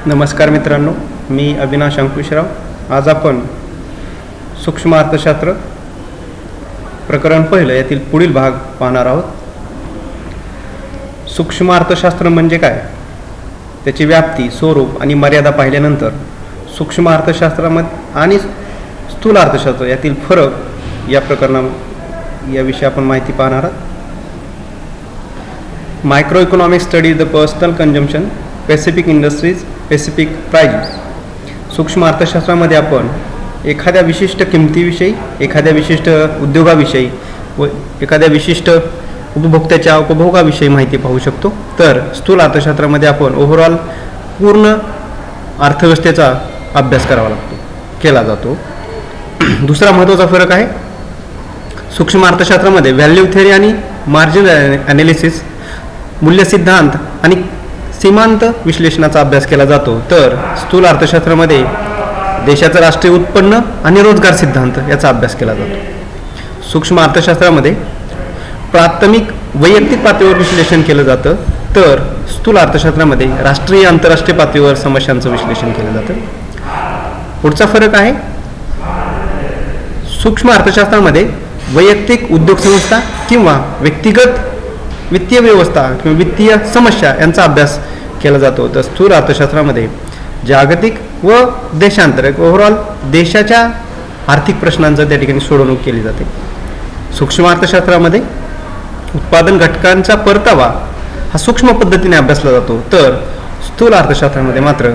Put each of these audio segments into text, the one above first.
नमस्कार मित्रांनो, मी अविनाश अंकुशराव. आज आपण सूक्ष्म अर्थशास्त्र प्रकरण पहिलं यातील पुढील भाग पाहणार आहोत. सूक्ष्म अर्थशास्त्र म्हणजे काय, त्याची व्याप्ती, स्वरूप आणि मर्यादा पाहिल्यानंतर सूक्ष्म अर्थशास्त्रामध्ये आणि स्थूल अर्थशास्त्र यातील फरक याविषयी आपण माहिती पाहणार आहोत. Micro economic study the personal consumption, specific industries, specific prices. सूक्ष्म अर्थशास्त्रामध्ये आपण एखाद्या विशिष्ट किमतीविषयी, एखाद्या विशिष्ट उद्योगाविषयी व एखाद्या विशिष्ट उपभोक्त्याच्या उपभोगाविषयी माहिती पाहू शकतो. तर स्थूल अर्थशास्त्रामध्ये आपण ओव्हरऑल पूर्ण अर्थव्यवस्थेचा अभ्यास केला जातो. दुसरा महत्त्वाचा फरक आहे, सूक्ष्म अर्थशास्त्रामध्ये व्हॅल्यू थिअरी आणि मार्जिन ॲनालिसिस, मूल्य सिद्धांत आणि सीमांत विश्लेषणाचा अभ्यास केला जातो. तर स्थूल अर्थशास्त्रामध्ये देशाचं राष्ट्रीय उत्पन्न आणि रोजगार सिद्धांत याचा अभ्यास केला जातो. सूक्ष्म अर्थशास्त्रामध्ये प्राथमिक वैयक्तिक पातळीवर विश्लेषण केलं जातं, तर स्थूल अर्थशास्त्रामध्ये राष्ट्रीय आंतरराष्ट्रीय पातळीवर समस्यांचं विश्लेषण केलं जातं. पुढचा फरक आहे, सूक्ष्म अर्थशास्त्रामध्ये वैयक्तिक उद्योग संस्था किंवा व्यक्तिगत वित्तीय व्यवस्था किंवा वित्तीय समस्या यांचा अभ्यास केला जातो. तर स्थूल अर्थशास्त्रामध्ये जागतिक व देशांतर्गत ओव्हरऑल देशाच्या आर्थिक प्रश्नांचं त्या ठिकाणी सोडवणूक केली जाते. सूक्ष्म अर्थशास्त्रामध्ये उत्पादन घटकांचा परतावा हा सूक्ष्म पद्धतीने अभ्यासला जातो. तर स्थूल अर्थशास्त्रामध्ये मात्र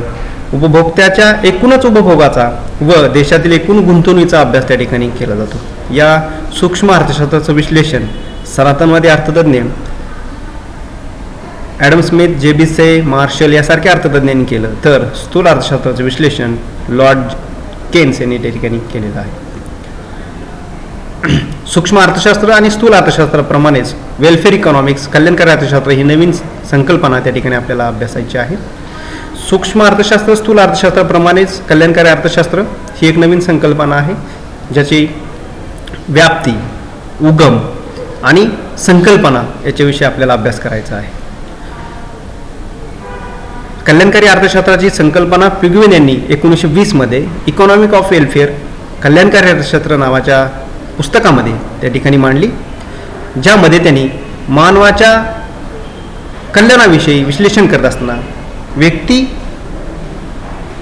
उपभोक्त्याच्या एकूणच उपभोगाचा व देशातील एकूण गुंतवणुकीचा अभ्यास त्या ठिकाणी केला जातो. या सूक्ष्म अर्थशास्त्राचं विश्लेषण सनातनवादी अर्थतज्ञ ॲडम स्मिथ, जे.बी. से, मार्शल यासारख्या अर्थतज्ञांनी केलं. तर स्थूल अर्थशास्त्राचं विश्लेषण लॉर्ड केन्स यांनी त्या ठिकाणी केलेलं आहे. सूक्ष्म अर्थशास्त्र आणि स्थूल अर्थशास्त्राप्रमाणेच वेलफेअर इकॉनॉमिक्स, कल्याणकारी अर्थशास्त्र ही नवीन संकल्पना त्या ठिकाणी आपल्याला अभ्यासायची आहे. सूक्ष्म अर्थशास्त्र स्थूल अर्थशास्त्राप्रमाणेच कल्याणकारी अर्थशास्त्र ही एक नवीन संकल्पना आहे, ज्याची व्याप्ती, उगम आणि संकल्पना याच्याविषयी आपल्याला अभ्यास करायचा आहे. कल्याणकारी अर्थशास्त्राची संकल्पना पिग्विन यांनी 1920 मध्ये इकॉनॉमिक ऑफ वेलफेअर, कल्याणकारी अर्थशास्त्र नावाच्या पुस्तकामध्ये त्या ठिकाणी मांडली, ज्यामध्ये त्यांनी मानवाच्या कल्याणाविषयी विश्लेषण करत असताना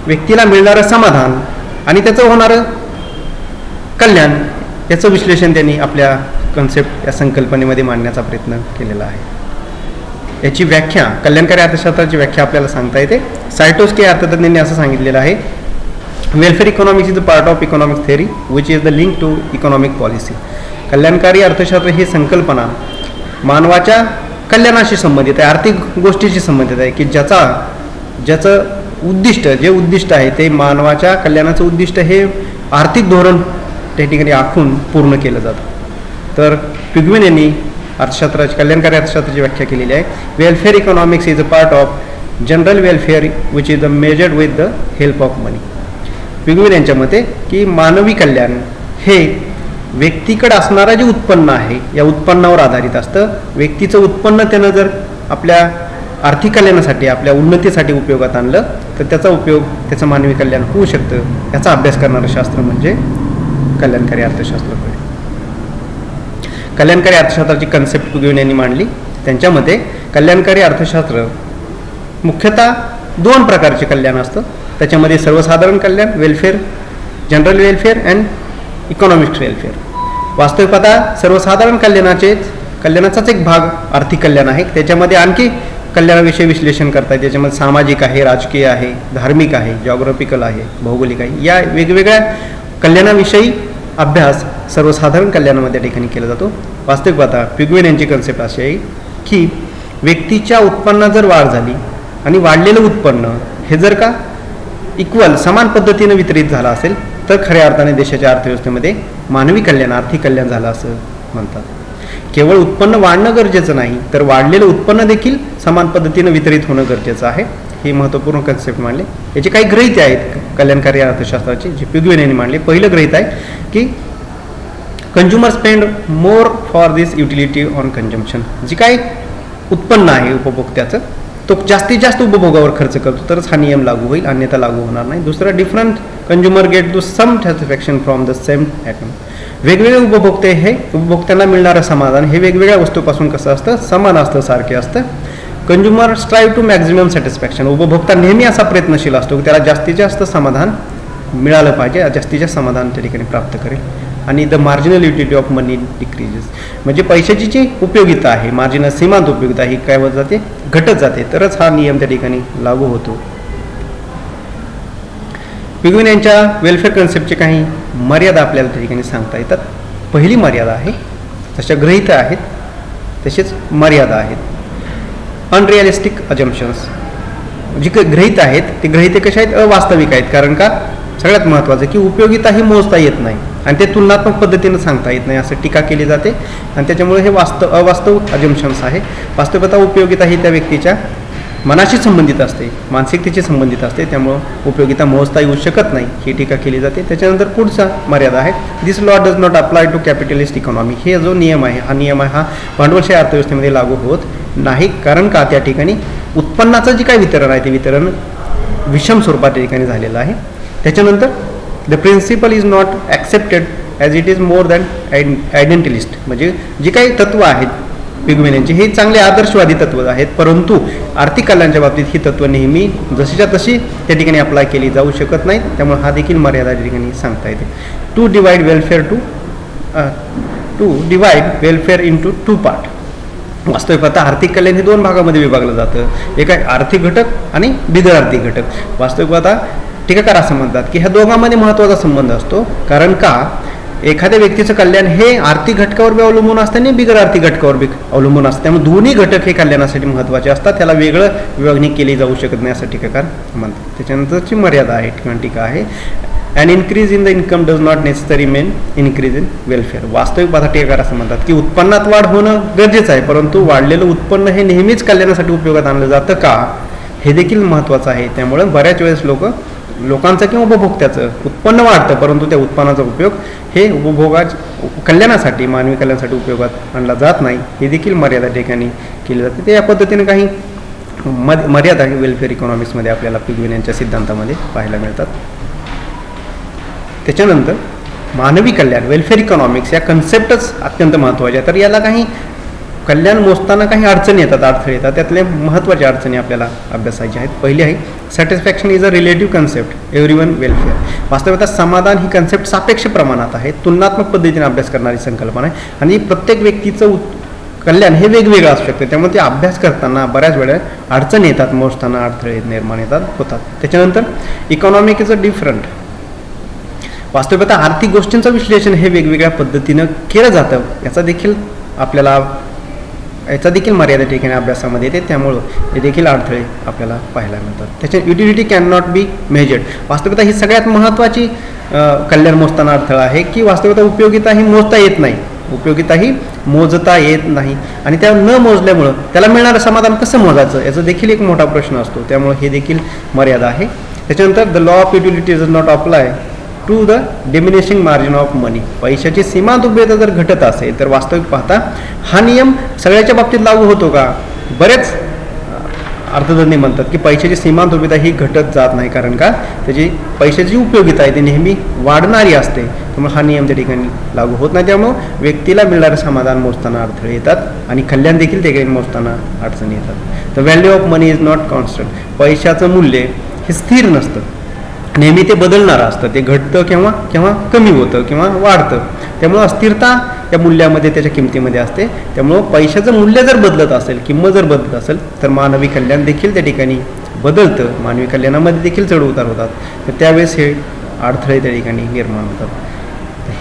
व्यक्तीला मिळणारं समाधान आणि त्याचं होणारं कल्याण याचं विश्लेषण त्यांनी आपल्या कन्सेप्ट या संकल्पनेमध्ये मांडण्याचा प्रयत्न केलेला आहे. याची व्याख्या, कल्याणकारी अर्थशास्त्राची व्याख्या आपल्याला सांगता येते. सायटोस्की अर्थतज्ञांनी असं सांगितलेलं आहे, welfare economics is a part of economic theory which is the link to economic policy. कल्याणकारी अर्थशास्त्र ही संकल्पना मानवाच्या कल्याणाशी संबंधित आहे, आर्थिक गोष्टीशी संबंधित आहे, की ज्याचं उद्दिष्ट आहे ते मानवाच्या कल्याणाचं उद्दिष्ट हे आर्थिक धोरण त्या ठिकाणी आखून पूर्ण केलं जातं. तर पिग्विन यांनी कल्याणकारी अर्थशास्त्राची व्याख्या केलेली आहे. Welfare economics is a part of general welfare which is measured with the help of money. पिग्विन यांच्या मते की मानवी कल्याण हे व्यक्तीकडे असणारं जे उत्पन्न आहे या उत्पन्नावर आधारित असतं. व्यक्तीचं उत्पन्न त्यानं जर आपल्या आर्थिक कल्याणासाठी, आपल्या उन्नतीसाठी उपयोगात आणलं तर त्याचं मानवी कल्याण होऊ शकतं. याचा अभ्यास करणारं शास्त्र म्हणजे कल्याणकारी अर्थशास्त्र. कल्याणकारी अर्थशास्त्राची कन्सेप्ट पिग्विन यांनी मांडली. त्यांच्यामध्ये कल्याणकारी अर्थशास्त्र मुख्यतः 2 प्रकारचे कल्याण असतं. त्याच्यामध्ये सर्वसाधारण कल्याण, welfare, general welfare and economic welfare. वास्तविक पाहता सर्वसाधारण कल्याणाचाच एक भाग आर्थिक कल्याण आहे. त्याच्यामध्ये आणखी कल्याणाविषयी विश्लेषण करतात. त्याच्यामध्ये सामाजिक आहे, राजकीय आहे, धार्मिक आहे, जॉग्राफिकल आहे, भौगोलिक आहे. या वेगवेगळ्या कल्याणाविषयी अभ्यास सर्वसाधारण कल्याणामध्ये ठिकाणी केला जातो. वास्तविक पाहता पिग्विन यांची कन्सेप्ट अशी आहे की व्यक्तीच्या उत्पन्नात जर वाढ झाली आणि वाढलेलं उत्पन्न हे जर का समान पद्धतीने वितरित झालं असेल तर खऱ्या अर्थाने देशाच्या अर्थव्यवस्थेमध्ये मानवी कल्याण, आर्थिक कल्याण झालं असं म्हणतात. केवळ उत्पन्न वाढणं गरजेचं नाही, तर वाढलेलं उत्पन्न देखील समान पद्धतीने वितरित होणं गरजेचं आहे. ही महत्त्वपूर्ण कन्सेप्ट मांडले. याचे काही गृहीत आहेत कल्याणकारी अर्थशास्त्राचे, जे पिग्विन यांनी मांडले. पहिलं गृहीत आहे की consumer spend more for this utility on consumption. जे काही उत्पन्न आहे उपभोक्त्याचं तो जास्तीत जास्त उपभोगावर खर्च करतो तरच हा नियम लागू होईल, अन्यथा लागू होणार नाही. दुसरं, different consumer get to some satisfaction from the same item. वेगवेगळे उपभोक्त्यांना मिळणारं समाधान हे वेगवेगळ्या वस्तूपासून कसं असतं, समान असतं, सारखे असतं. Consumer strive to maximum satisfaction. उपभोक्ता नेहमी असा प्रयत्नशील असतो की त्याला जास्तीत जास्त समाधान मिळालं पाहिजे, जास्तीत जास्त समाधान त्या ठिकाणी प्राप्त करेल. आणि the marginal utility of money decreases. म्हणजे पैशाची जी उपयोगिता आहे, मार्जिनल सीमांत उपयोगिता ही काय होत जाते, घटत जाते, तरच हा नियम त्या ठिकाणी लागू होतो. पिग्विन यांच्या वेलफेअर कन्सेप्टचे काही मर्यादा आपल्याला त्या ठिकाणी सांगता येतात. पहिली मर्यादा आहे, तशा गृहीत आहेत तसेच मर्यादा आहेत. अनरिअलिस्टिक अजम्पशन्स. जी काही गृहीत आहेत ते गृहीते कशा आहेत, अवास्तविक आहेत. कारण का, सगळ्यात महत्त्वाचं की उपयोगिता ही मोजता येत नाही आणि ते तुलनात्मक पद्धतीनं सांगता येत नाही असं टीका केली जाते आणि त्याच्यामुळे हे अवास्तव अजम्पशन्स आहे. वास्तविकता उपयोगिता ही त्या व्यक्तीच्या मनाशी संबंधित असते, मानसिकतेशी संबंधित असते, त्यामुळं उपयोगिता मोजता येऊ शकत नाही ही टीका केली जाते. त्याच्यानंतर पुढचा मर्यादा आहे, this law does not apply to capitalist economy. हे जो नियम आहे, हा नियम आहे, हा भांडवलशाही अर्थव्यवस्थेमध्ये लागू होत नाही. कारण का, त्या ठिकाणी उत्पन्नाचं जे काही वितरण आहे ते वितरण विषम स्वरूपात त्या ठिकाणी झालेलं आहे. त्याच्यानंतर the principle is not accepted as it is more than idealistic. म्हणजे जी काही तत्त्व आहेत पिग्विन यांची ही चांगले आदर्शवादी तत्त्व आहेत, परंतु आर्थिक कल्याणाच्या बाबतीत ही तत्त्व नेहमी जशीच्या तशी त्या ठिकाणी अप्लाय केली जाऊ शकत नाहीत. त्यामुळे हा देखील मर्यादा त्या ठिकाणी सांगता येते. To divide welfare into two part. वास्तविकता आर्थिक कल्याण हे दोन भागामध्ये विभागलं जातं, एक आहे आर्थिक घटक आणि बिगर आर्थिक घटक. वास्तविकता टीकाकार असं म्हणतात की ह्या दोघांमध्ये महत्त्वाचा संबंध असतो. कारण का, एखाद्या व्यक्तीचं कल्याण हे आर्थिक घटकावर बी अवलंबून असतं आणि बिगर आर्थिक घटकावर बी अवलंबून असतं. त्यामुळे दोन्ही घटक हे कल्याणासाठी महत्त्वाचे असतात, त्याला वेगळं विभागणी केली जाऊ शकत नाही असं टीकाकार म्हणतात. त्याच्यानंतरची मर्यादा आहे किंवा टीका आहे, and increase in the income does not necessary main increase in welfare. वास्तविक बाधा टीकाकार असं म्हणतात की उत्पन्नात वाढ होणं गरजेचं आहे, परंतु वाढलेलं उत्पन्न हे नेहमीच कल्याणासाठी उपयोगात आणलं जातं का, हे देखील महत्त्वाचं आहे. त्यामुळे बऱ्याच वेळेस लोकांचं किंवा उपभोक्त्याचं उत्पन्न वाढतं, परंतु त्या उत्पन्नाचा उपयोग हे कल्याणासाठी, मानवी कल्याणासाठी उपयोगात आणला जात नाही, हे देखील मर्यादा ठिकाणी केली जाते. ते या पद्धतीने काही मर्यादा वेलफेअर इकॉनॉमिक्समध्ये आपल्याला पिग्विन यांच्या सिद्धांतामध्ये पाहायला मिळतात. त्याच्यानंतर मानवी कल्याण, वेलफेअर इकॉनॉमिक्स या कन्सेप्टच अत्यंत महत्त्वाच्या. तर याला काही कल्याण मोजताना काही अडचणी येतात, अडथळे येतात. त्यातले महत्त्वाच्या अडचणी आपल्याला अभ्यासायच्या आहेत. पहिली आहे, satisfaction is a relative concept everyone welfare. वास्तविकता समाधान ही कन्सेप्ट सापेक्ष प्रमाणात आहे, तुलनात्मक पद्धतीने अभ्यास करणारी संकल्पना आहे आणि प्रत्येक व्यक्तीचं कल्याण हे वेगवेगळं असू शकतं. त्यामुळे ते अभ्यास करताना बऱ्याच वेळा अडचणी येतात, मोजताना अडथळे निर्माण होतात. त्याच्यानंतर इकॉनॉमिक इज अ डिफरंट. वास्तविकता आर्थिक गोष्टींचं विश्लेषण हे वेगवेगळ्या पद्धतीनं केलं जातं, याचा देखील मर्यादा ठिकाणी अभ्यासामध्ये येते. त्यामुळं हे देखील अडथळे आपल्याला पाहायला मिळतात. त्याच्या utility can not be measured. वास्तविकता ही सगळ्यात महत्त्वाची कल्याण मोजताना अडथळा आहे की वास्तविकता उपयोगिता ही मोजता येत नाही, आणि त्या न मोजल्यामुळं त्याला मिळणारं समाधान कसं मोजायचं याचा देखील एक मोठा प्रश्न असतो. त्यामुळे हे देखील मर्यादा आहे. त्याच्यानंतर the law of utility does not apply to the diminishing margin of money. पैशाची सीमांत उपयोगिता जर घटत असेल तर वास्तविक पाहता हा नियम सगळ्याच्या बाबतीत लागू होतो का. बरेच अर्थतज्ञ म्हणतात की पैशाची सीमांत उपयोगिता ही घटत जात नाही, कारण का त्याची पैशाची उपयोगिता आहे ती नेहमी वाढणारी असते. त्यामुळे हा नियम त्या ठिकाणी लागू होत नाही. त्यामुळे व्यक्तीला मिळणारं समाधान मोजताना अडथळे येतात आणि कल्याण देखील त्या ठिकाणी मोजताना अडचणी येतात. The value of money is not constant. पैशाचं मूल्य हे स्थिर नसतं, नेहमी ते बदलणारं असतं. ते घटतं केव्हा कमी होतं किंवा वाढतं. त्यामुळं अस्थिरता या मूल्यामध्ये, त्याच्या किमतीमध्ये असते. त्यामुळं पैशाचं मूल्य जर बदलत असेल, किंमत जर बदलत असेल तर मानवी कल्याण देखील त्या ठिकाणी बदलतं. मानवी कल्याणामध्ये देखील चढ उतार होतात. तर त्यावेळेस हे अडथळे त्या ठिकाणी निर्माण होतात.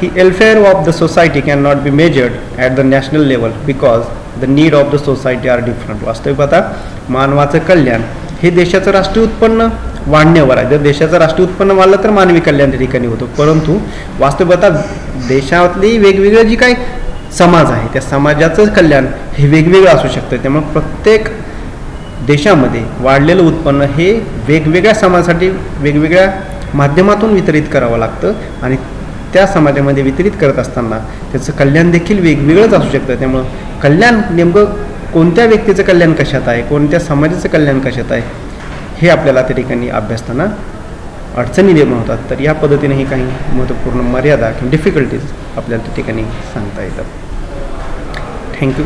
ही welfare of the society can not be measured at the national level because the need of the society are different. वास्तविक आता मानवाचं कल्याण हे देशाचं राष्ट्रीय उत्पन्न वाढण्यावर आहे. जर देशाचं राष्ट्रीय उत्पन्न वाढलं तर मानवी कल्याण त्या ठिकाणी होतं, परंतु वास्तविकता देशातली वेगवेगळे जी काही समाज आहे त्या समाजाचं कल्याण हे वेगवेगळं असू शकतं. त्यामुळे प्रत्येक देशामध्ये वाढलेलं उत्पन्न हे वेगवेगळ्या समाजासाठी वेगवेगळ्या माध्यमातून वितरित करावं लागतं आणि त्या समाजामध्ये वितरित करत असताना त्याचं कल्याण देखील वेगवेगळंच असू शकतं. त्यामुळं कल्याण नेमकं कोणत्या व्यक्तीचं कल्याण कशात आहे, कोणत्या समाजाचं कल्याण कशात आहे, हे आपल्याला त्या ठिकाणी अभ्यासताना अडचणी निर्माण होतात. तर या पद्धतीने काही महत्त्वपूर्ण मर्यादा किंवा डिफिकल्टीज आपल्याला त्या ठिकाणी सांगता येतात. थँक्यू.